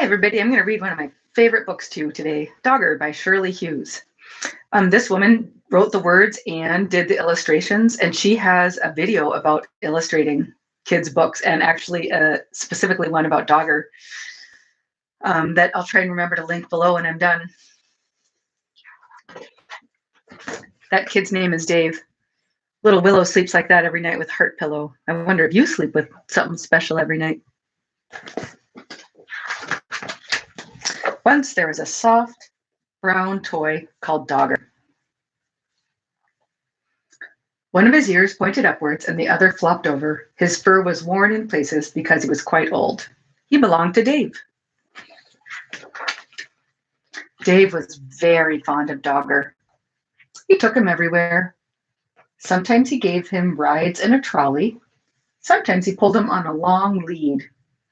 everybody. I'm going to read one of my favorite books to you today, Dogger by Shirley Hughes. This woman wrote the words and did the illustrations, and she has a video about illustrating kids' books, and actually specifically one about Dogger that I'll try and remember to link below when I'm done. That kid's name is Dave. Little Willow sleeps like that every night with heart pillow. I wonder if you sleep with something special every night. Once there was a soft brown toy called Dogger. One of his ears pointed upwards and the other flopped over. His fur was worn in places because he was quite old. He belonged to Dave. Dave was very fond of Dogger. He took him everywhere. Sometimes he gave him rides in a trolley. Sometimes he pulled him on a long lead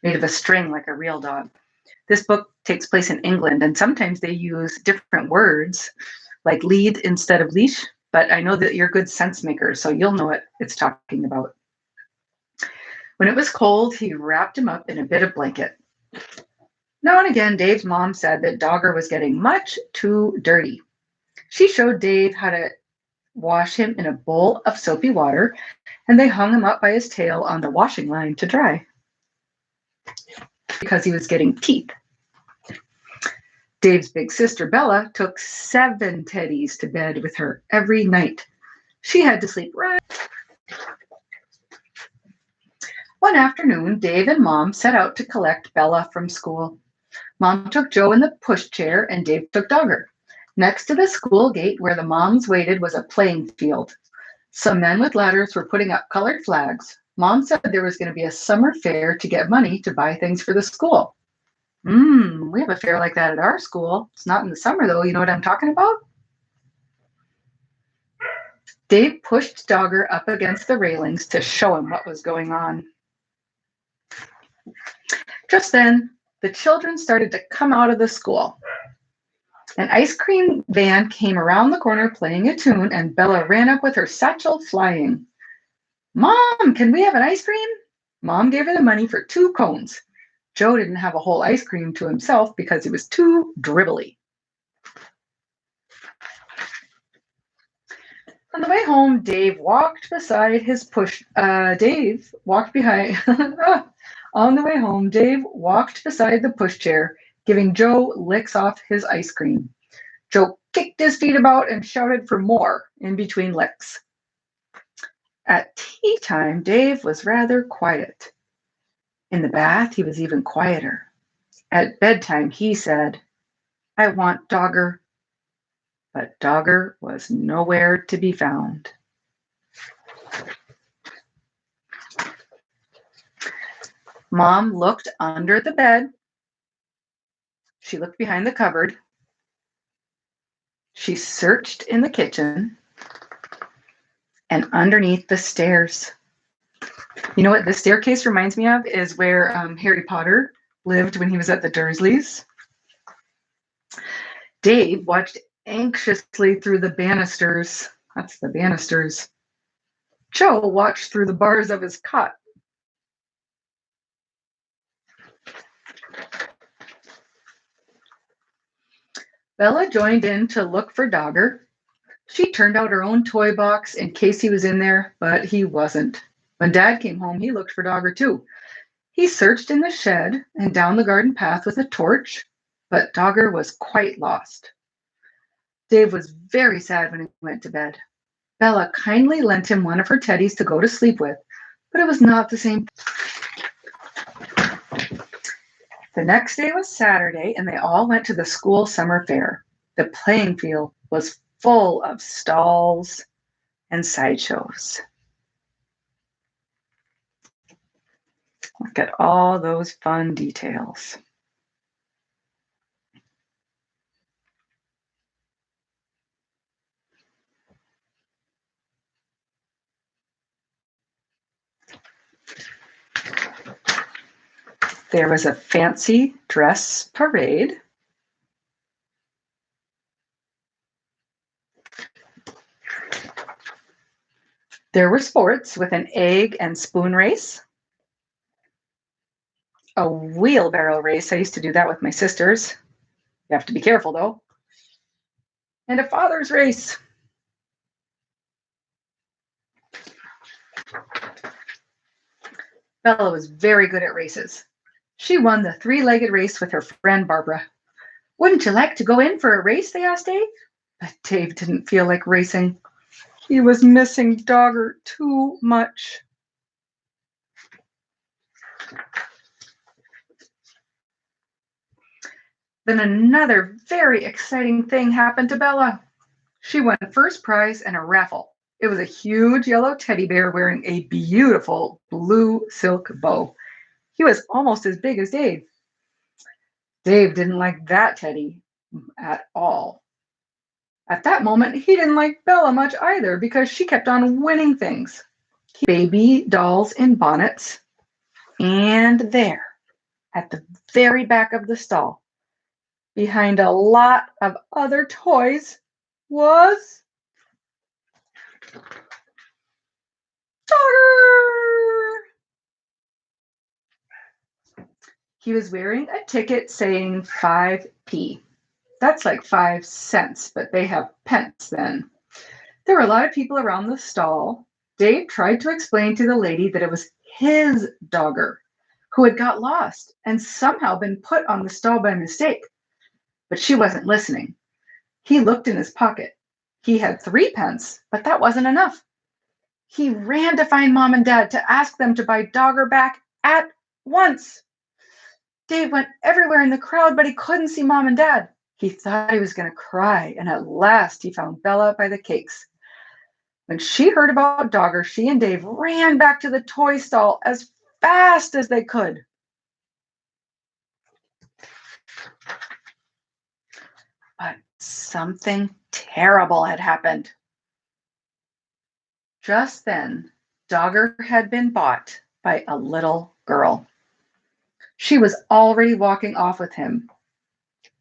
made of a string like a real dog. This book takes place in England, and sometimes they use different words like lead instead of leash, but I know that you're good sense makers, so you'll know what it's talking about. When it was cold, he wrapped him up in a bit of blanket. Now and again, Dave's mom said that Dogger was getting much too dirty. She showed Dave how to wash him in a bowl of soapy water, and they hung him up by his tail on the washing line to dry because he was getting teeth. Dave's big sister Bella took 7 teddies to bed with her every night. She had to sleep right. One afternoon, Dave and Mom set out to collect Bella from school. Mom took Joe in the pushchair and Dave took Dogger. Next to the school gate where the moms waited was a playing field. Some men with ladders were putting up colored flags. Mom said there was going to be a summer fair to get money to buy things for the school. We have a fair like that at our school. It's not in the summer, though. You know what I'm talking about? Dave pushed Dogger up against the railings to show him what was going on. Just then, the children started to come out of the school. An ice cream van came around the corner playing a tune, and Bella ran up with her satchel flying. Mom, can we have an ice cream? Mom gave her the money for 2 cones. Joe didn't have a whole ice cream to himself because he was too dribbly. On the way home, Dave walked beside his Dave walked behind. On the way home, Dave walked beside the pushchair, giving Joe licks off his ice cream. Joe kicked his feet about and shouted for more in between licks. At tea time, Dave was rather quiet. In the bath, he was even quieter. At bedtime, he said, "I want Dogger." But Dogger was nowhere to be found. Mom looked under the bed. She looked behind the cupboard. She searched in the kitchen and underneath the stairs. You know what this staircase reminds me of is where Harry Potter lived when he was at the Dursleys. Dave watched anxiously through the banisters. That's the banisters. Joe watched through the bars of his cot. Bella joined in to look for Dogger. She turned out her own toy box in case he was in there, but he wasn't. When Dad came home, he looked for Dogger too. He searched in the shed and down the garden path with a torch, but Dogger was quite lost. Dave was very sad when he went to bed. Bella kindly lent him one of her teddies to go to sleep with, but it was not the same. The next day was Saturday, and they all went to the school summer fair. The playing field was full of stalls and sideshows. Look at all those fun details. There was a fancy dress parade. There were sports with an egg and spoon race, A wheelbarrow race. I used to do that with my sisters. You have to be careful, though. And a father's race. Bella was very good at races. She won the three-legged race with her friend Barbara. Wouldn't you like to go in for a race? They asked Dave. But Dave didn't feel like racing. He was missing Dogger too much. Then another very exciting thing happened to Bella. She won first prize in a raffle. It was a huge yellow teddy bear wearing a beautiful blue silk bow. He was almost as big as Dave. Dave didn't like that teddy at all. At that moment, he didn't like Bella much either because she kept on winning things. Baby dolls in bonnets. And there, at the very back of the stall, behind a lot of other toys, was Dogger! He was wearing a ticket saying 5p. That's like 5 cents, but they have pence then. There were a lot of people around the stall. Dave tried to explain to the lady that it was his Dogger who had got lost and somehow been put on the stall by mistake. But she wasn't listening. He looked in his pocket. He had 3 pence, but that wasn't enough. He ran to find Mom and Dad to ask them to buy Dogger back at once. Dave went everywhere in the crowd, but he couldn't see Mom and Dad. He thought he was going to cry, and at last he found Bella by the cakes. When she heard about Dogger, she and Dave ran back to the toy stall as fast as they could. But something terrible had happened. Just then, Dogger had been bought by a little girl. She was already walking off with him.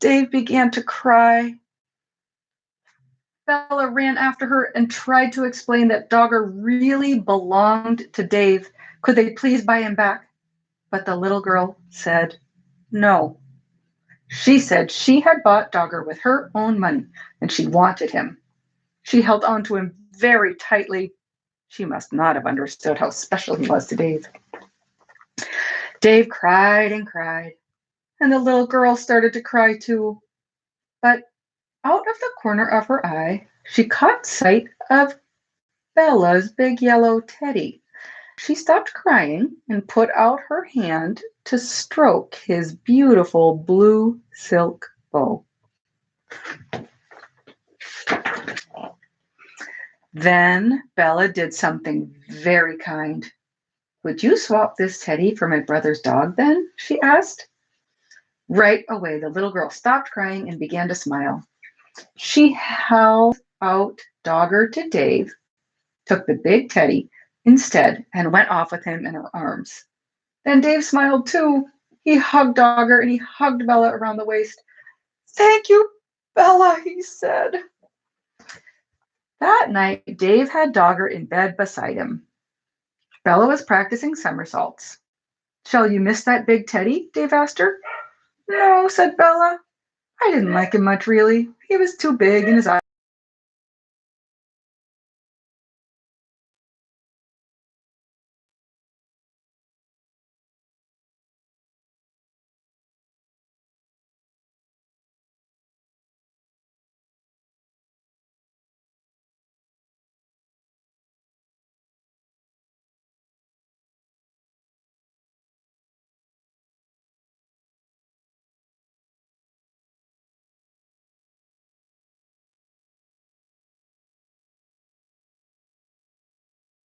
Dave began to cry. Bella ran after her and tried to explain that Dogger really belonged to Dave. Could they please buy him back? But the little girl said no. She said she had bought Dogger with her own money and she wanted him. She held on to him very tightly. She must not have understood how special he was to Dave. Dave cried and cried, and the little girl started to cry too. But out of the corner of her eye, she caught sight of Bella's big yellow teddy. She stopped crying and put out her hand to stroke his beautiful blue silk bow. Then Bella did something very kind. Would you swap this teddy for my brother's dog then? She asked. Right away, the little girl stopped crying and began to smile. She held out Dogger to Dave, took the big teddy instead, and went off with him in her arms. Then Dave smiled too. He hugged Dogger and he hugged Bella around the waist. Thank you, Bella, he said. That night, Dave had Dogger in bed beside him. Bella was practicing somersaults. Shall you miss that big teddy? Dave asked her. No, said Bella. I didn't like him much, really. He was too big and his eyes